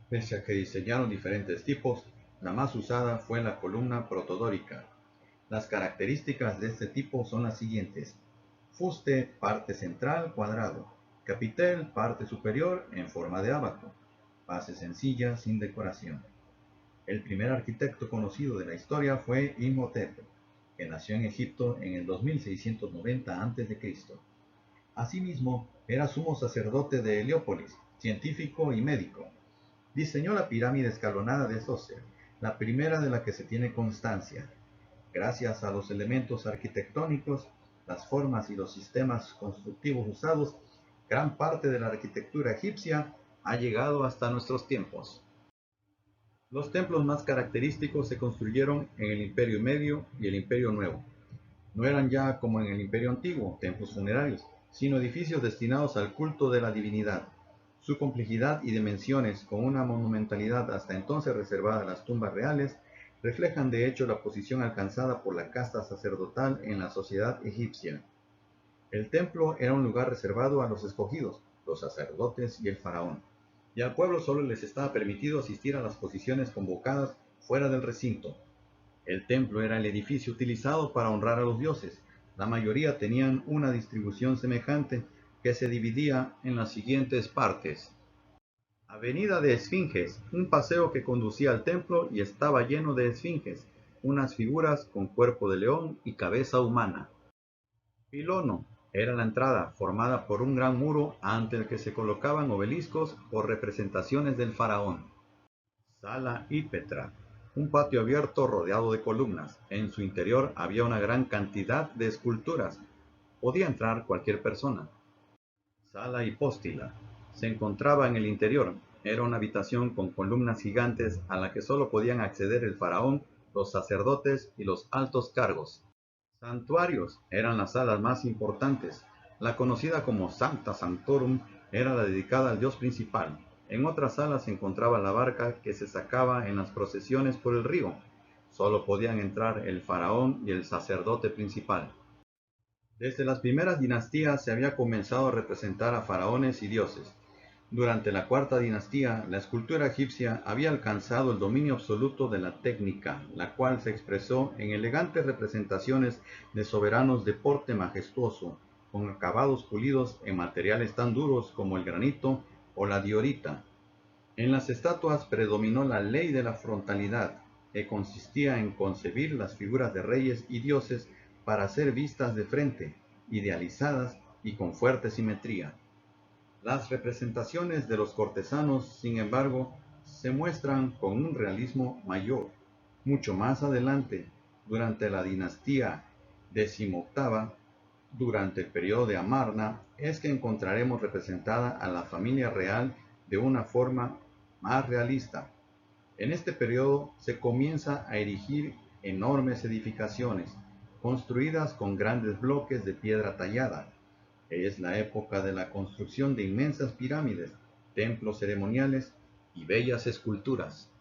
Pese a que diseñaron diferentes tipos, la más usada fue la columna protodórica. Las características de este tipo son las siguientes: fuste, parte central, cuadrado; capitel, parte superior, en forma de ábaco; base sencilla, sin decoración. El primer arquitecto conocido de la historia fue Imhotep, que nació en Egipto en el 2690 a.C. Asimismo, era sumo sacerdote de Heliópolis, científico y médico. Diseñó la pirámide escalonada de Djoser, la primera de la que se tiene constancia. Gracias a los elementos arquitectónicos, las formas y los sistemas constructivos usados, gran parte de la arquitectura egipcia ha llegado hasta nuestros tiempos. Los templos más característicos se construyeron en el Imperio Medio y el Imperio Nuevo. No eran ya, como en el Imperio Antiguo, templos funerarios, sino edificios destinados al culto de la divinidad. Su complejidad y dimensiones, con una monumentalidad hasta entonces reservada a las tumbas reales, reflejan de hecho la posición alcanzada por la casta sacerdotal en la sociedad egipcia. El templo era un lugar reservado a los escogidos, los sacerdotes y el faraón, y al pueblo solo les estaba permitido asistir a las posiciones convocadas fuera del recinto. El templo era el edificio utilizado para honrar a los dioses. La mayoría tenían una distribución semejante que se dividía en las siguientes partes: Avenida de Esfinges, un paseo que conducía al templo y estaba lleno de esfinges, unas figuras con cuerpo de león y cabeza humana. Pilono era la entrada, formada por un gran muro ante el que se colocaban obeliscos o representaciones del faraón. Sala y Petra, un patio abierto rodeado de columnas. En su interior había una gran cantidad de esculturas. Podía entrar cualquier persona. Sala Hipóstila, se encontraba en el interior. Era una habitación con columnas gigantes a la que solo podían acceder el faraón, los sacerdotes y los altos cargos. Santuarios eran las salas más importantes. La conocida como Sancta Sanctorum era la dedicada al dios principal. En otra sala se encontraba la barca que se sacaba en las procesiones por el río. Solo podían entrar el faraón y el sacerdote principal. Desde las primeras dinastías se había comenzado a representar a faraones y dioses. Durante la cuarta dinastía, la escultura egipcia había alcanzado el dominio absoluto de la técnica, la cual se expresó en elegantes representaciones de soberanos de porte majestuoso, con acabados pulidos en materiales tan duros como el granito o la diorita. En las estatuas predominó la ley de la frontalidad, que consistía en concebir las figuras de reyes y dioses para ser vistas de frente, idealizadas y con fuerte simetría. Las representaciones de los cortesanos, sin embargo, se muestran con un realismo mayor. Mucho más adelante, durante la dinastía XVIII, durante el periodo de Amarna, es que encontraremos representada a la familia real de una forma más realista. En este periodo se comienza a erigir enormes edificaciones, construidas con grandes bloques de piedra tallada. Es la época de la construcción de inmensas pirámides, templos ceremoniales y bellas esculturas.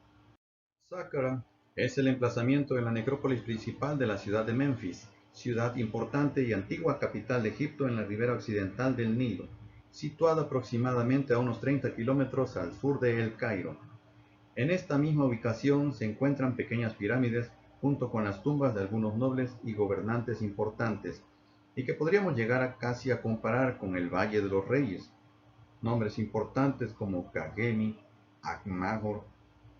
Saqqara es el emplazamiento de la necrópolis principal de la ciudad de Menfis, ciudad importante y antigua capital de Egipto en la ribera occidental del Nilo, situada aproximadamente a unos 30 kilómetros al sur de El Cairo. En esta misma ubicación se encuentran pequeñas pirámides junto con las tumbas de algunos nobles y gobernantes importantes, y que podríamos llegar casi a comparar con el Valle de los Reyes. Nombres importantes como Kagemi, Akmagor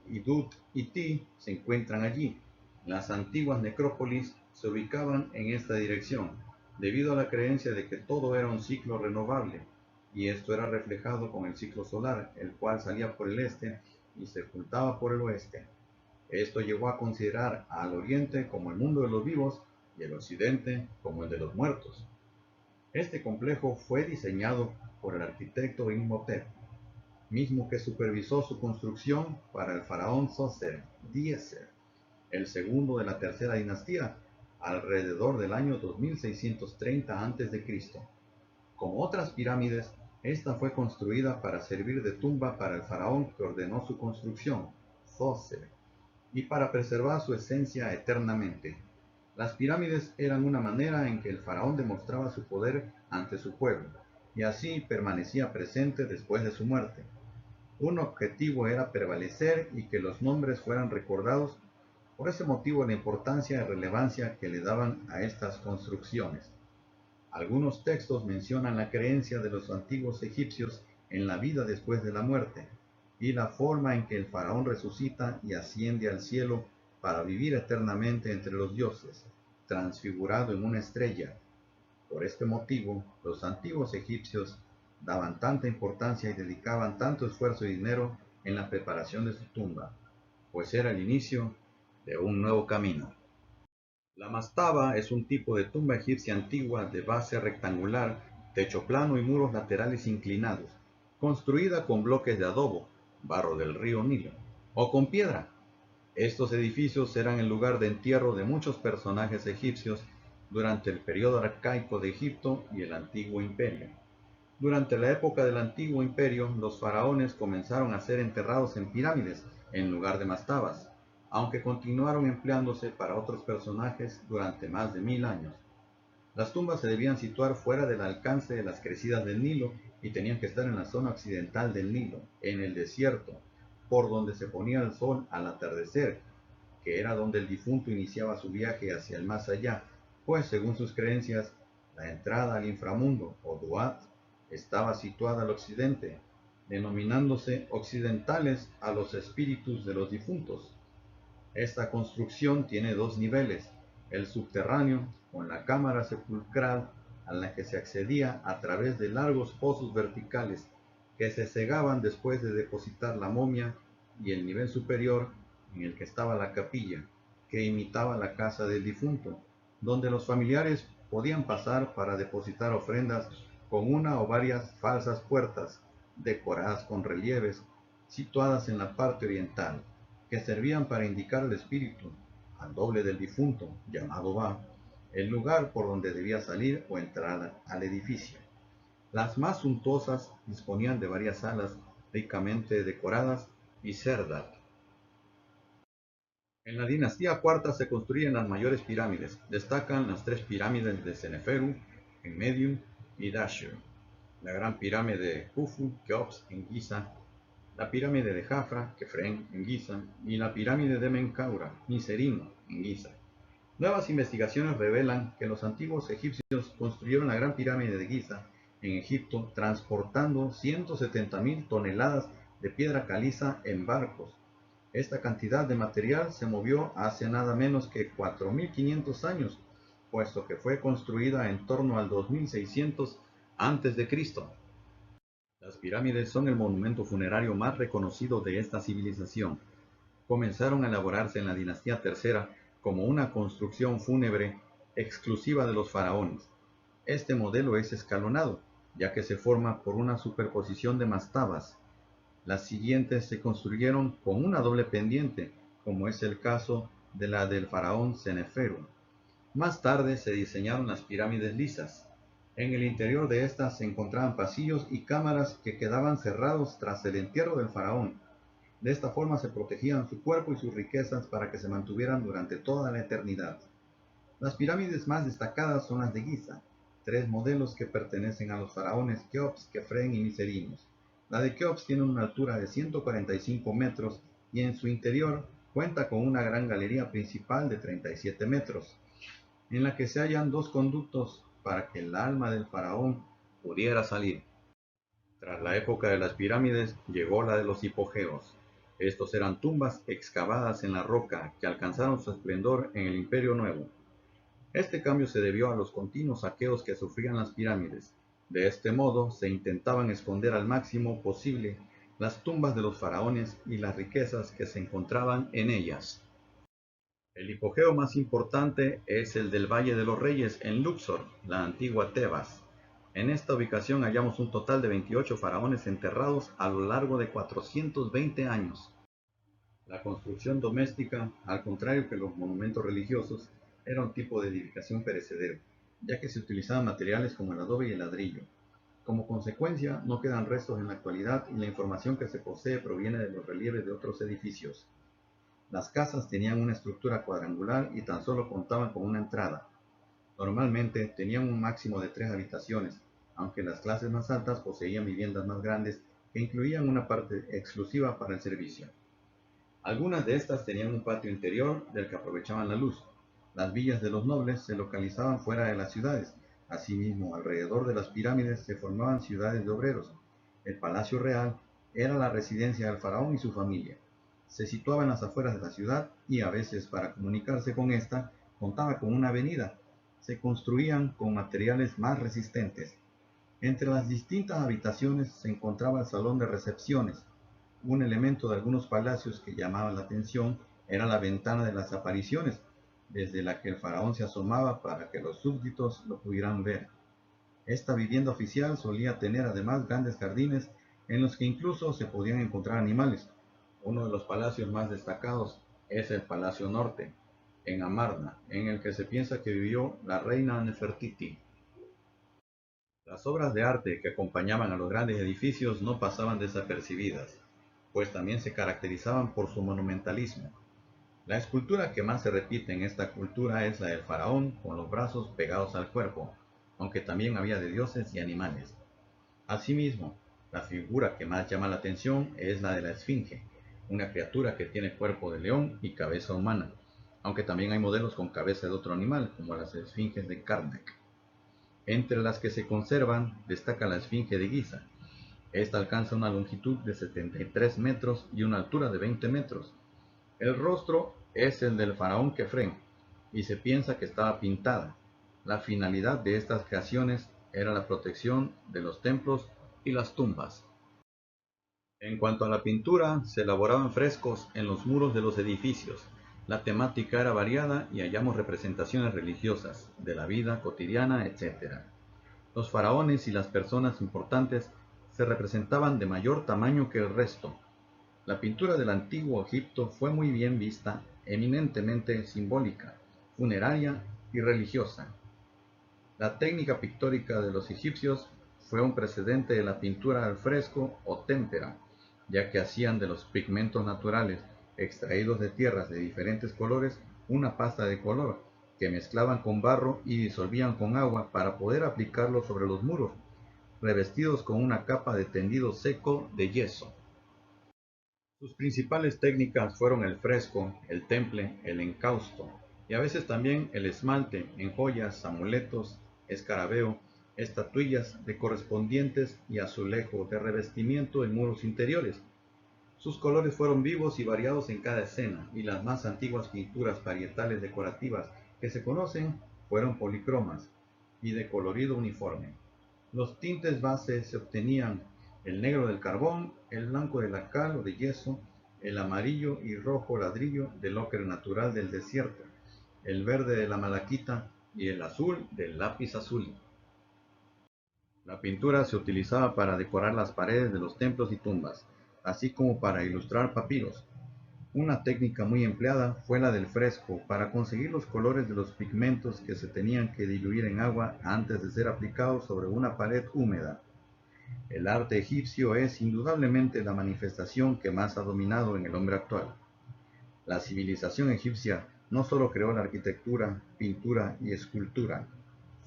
y Dut y Ti se encuentran allí. Las antiguas necrópolis se ubicaban en esta dirección, debido a la creencia de que todo era un ciclo renovable, y esto era reflejado con el ciclo solar, el cual salía por el este y se ocultaba por el oeste. Esto llevó a considerar al oriente como el mundo de los vivos y el occidente como el de los muertos. Este complejo fue diseñado por el arquitecto Imhotep, mismo que supervisó su construcción para el faraón Djoser, el segundo de la tercera dinastía, alrededor del año 2630 a.C. Como otras pirámides, esta fue construida para servir de tumba para el faraón que ordenó su construcción, Djoser, y para preservar su esencia eternamente. Las pirámides eran una manera en que el faraón demostraba su poder ante su pueblo, y así permanecía presente después de su muerte. Un objetivo era prevalecer y que los nombres fueran recordados Por ese motivo la importancia y relevancia que le daban a estas construcciones. Algunos textos mencionan la creencia de los antiguos egipcios en la vida después de la muerte y la forma en que el faraón resucita y asciende al cielo para vivir eternamente entre los dioses, transfigurado en una estrella. Por este motivo, los antiguos egipcios daban tanta importancia y dedicaban tanto esfuerzo y dinero en la preparación de su tumba, pues era el inicio de un nuevo camino. La mastaba es un tipo de tumba egipcia antigua de base rectangular, techo plano y muros laterales inclinados, construida con bloques de adobo, barro del río Nilo, o con piedra. Estos edificios eran el lugar de entierro de muchos personajes egipcios durante el periodo arcaico de Egipto y el Antiguo Imperio. Durante la época del Antiguo Imperio, los faraones comenzaron a ser enterrados en pirámides en lugar de mastabas, aunque continuaron empleándose para otros personajes durante más de 1000 años. Las tumbas se debían situar fuera del alcance de las crecidas del Nilo y tenían que estar en la zona occidental del Nilo, en el desierto, por donde se ponía el sol al atardecer, que era donde el difunto iniciaba su viaje hacia el más allá, pues según sus creencias, la entrada al inframundo, o Duat, estaba situada al occidente, denominándose occidentales a los espíritus de los difuntos. Esta construcción tiene dos niveles, el subterráneo, con la cámara sepulcral a la que se accedía a través de largos pozos verticales que se cegaban después de depositar la momia, y el nivel superior, en el que estaba la capilla, que imitaba la casa del difunto, donde los familiares podían pasar para depositar ofrendas con una o varias falsas puertas, decoradas con relieves, situadas en la parte oriental, que servían para indicar al espíritu, al doble del difunto, llamado Ba, el lugar por donde debía salir o entrar al edificio. Las más suntuosas disponían de varias salas ricamente decoradas y cerdas. En la dinastía cuarta se construyen las mayores pirámides. Destacan las tres pirámides de Seneferu, Enmediu y Dashur, la gran pirámide de Khufu, Keops en Giza, la pirámide de Jafra, Kefren en Giza, y la pirámide de Menkaura, Micerino en Giza. Nuevas investigaciones revelan que los antiguos egipcios construyeron la gran pirámide de Giza en Egipto transportando 170.000 toneladas de piedra caliza en barcos. Esta cantidad de material se movió hace nada menos que 4500 años, puesto que fue construida en torno al 2600 a.C. Las pirámides son el monumento funerario más reconocido de esta civilización. Comenzaron a elaborarse en la dinastía tercera como una construcción fúnebre exclusiva de los faraones. Este modelo es escalonado, ya que se forma por una superposición de mastabas. Las siguientes se construyeron con una doble pendiente, como es el caso de la del faraón Seneferu. Más tarde se diseñaron las pirámides lisas. En el interior de estas se encontraban pasillos y cámaras que quedaban cerrados tras el entierro del faraón. De esta forma se protegían su cuerpo y sus riquezas para que se mantuvieran durante toda la eternidad. Las pirámides más destacadas son las de Giza, tres modelos que pertenecen a los faraones Keops, Kefren y Miserinos. La de Keops tiene una altura de 145 metros y en su interior cuenta con una gran galería principal de 37 metros, en la que se hallan dos conductos para que el alma del faraón pudiera salir. Tras la época de las pirámides llegó la de los hipogeos. Estos eran tumbas excavadas en la roca que alcanzaron su esplendor en el Imperio Nuevo. Este cambio se debió a los continuos saqueos que sufrían las pirámides. De este modo se intentaban esconder al máximo posible las tumbas de los faraones y las riquezas que se encontraban en ellas. El hipogeo más importante es el del Valle de los Reyes en Luxor, la antigua Tebas. En esta ubicación hallamos un total de 28 faraones enterrados a lo largo de 420 años. La construcción doméstica, al contrario que los monumentos religiosos, era un tipo de edificación perecedero, ya que se utilizaban materiales como el adobe y el ladrillo. Como consecuencia, no quedan restos en la actualidad y la información que se posee proviene de los relieves de otros edificios. Las casas tenían una estructura cuadrangular y tan solo contaban con una entrada. Normalmente tenían un máximo de 3 habitaciones, aunque las clases más altas poseían viviendas más grandes que incluían una parte exclusiva para el servicio. Algunas de estas tenían un patio interior del que aprovechaban la luz. Las villas de los nobles se localizaban fuera de las ciudades. Asimismo, alrededor de las pirámides se formaban ciudades de obreros. El palacio real era la residencia del faraón y su familia. Se situaba en las afueras de la ciudad y a veces para comunicarse con esta contaba con una avenida. Se construían con materiales más resistentes. Entre las distintas habitaciones se encontraba el salón de recepciones. Un elemento de algunos palacios que llamaba la atención era la ventana de las apariciones, desde la que el faraón se asomaba para que los súbditos lo pudieran ver. Esta vivienda oficial solía tener además grandes jardines en los que incluso se podían encontrar animales. Uno de los palacios más destacados es el Palacio Norte, en Amarna, en el que se piensa que vivió la reina Nefertiti. Las obras de arte que acompañaban a los grandes edificios no pasaban desapercibidas, pues también se caracterizaban por su monumentalismo. La escultura que más se repite en esta cultura es la del faraón con los brazos pegados al cuerpo, aunque también había de dioses y animales. Asimismo, la figura que más llama la atención es la de la esfinge, una criatura que tiene cuerpo de león y cabeza humana, aunque también hay modelos con cabeza de otro animal, como las esfinges de Karnak. Entre las que se conservan destaca la esfinge de Giza. Esta alcanza una longitud de 73 metros y una altura de 20 metros. El rostro es el del faraón Kefren y se piensa que estaba pintada. La finalidad de estas creaciones era la protección de los templos y las tumbas. En cuanto a la pintura, se elaboraban frescos en los muros de los edificios. La temática era variada y hallamos representaciones religiosas, de la vida cotidiana, etc. Los faraones y las personas importantes se representaban de mayor tamaño que el resto. La pintura del antiguo Egipto fue muy bien vista, eminentemente simbólica, funeraria y religiosa. La técnica pictórica de los egipcios fue un precedente de la pintura al fresco o témpera, ya que hacían de los pigmentos naturales extraídos de tierras de diferentes colores una pasta de color que mezclaban con barro y disolvían con agua para poder aplicarlo sobre los muros, revestidos con una capa de tendido seco de yeso. Sus principales técnicas fueron el fresco, el temple, el encausto y a veces también el esmalte en joyas, amuletos, escarabeo, estatuillas de correspondientes y azulejo de revestimiento en muros interiores. Sus colores fueron vivos y variados en cada escena, y las más antiguas pinturas parietales decorativas que se conocen fueron polícromas y de colorido uniforme. Los tintes base se obtenían el negro del carbón, el blanco de la cal o de yeso, el amarillo y rojo ladrillo del ocre natural del desierto, el verde de la malaquita y el azul del lápiz azul. La pintura se utilizaba para decorar las paredes de los templos y tumbas, así como para ilustrar papiros. Una técnica muy empleada fue la del fresco para conseguir los colores de los pigmentos que se tenían que diluir en agua antes de ser aplicados sobre una pared húmeda. El arte egipcio es indudablemente la manifestación que más ha dominado en el hombre actual. La civilización egipcia no solo creó la arquitectura, pintura y escultura.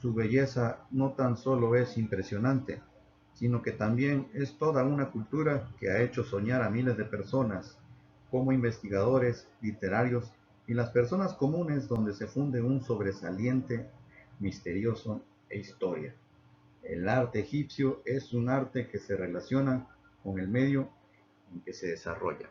Su belleza no tan solo es impresionante, sino que también es toda una cultura que ha hecho soñar a miles de personas, como investigadores, literarios y las personas comunes, donde se funde un sobresaliente, misterioso e historia. El arte egipcio es un arte que se relaciona con el medio en que se desarrolla.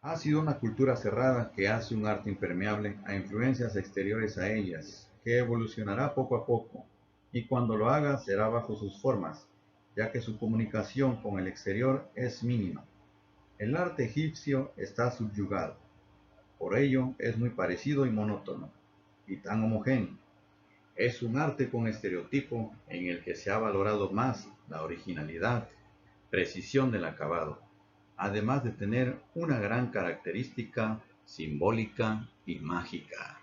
Ha sido una cultura cerrada que hace un arte impermeable a influencias exteriores a ellas, que evolucionará poco a poco, y cuando lo haga será bajo sus formas, ya que su comunicación con el exterior es mínima. El arte egipcio está subyugado, por ello es muy parecido y monótono, y tan homogéneo. Es un arte con estereotipo en el que se ha valorado más la originalidad, precisión del acabado, además de tener una gran característica simbólica y mágica.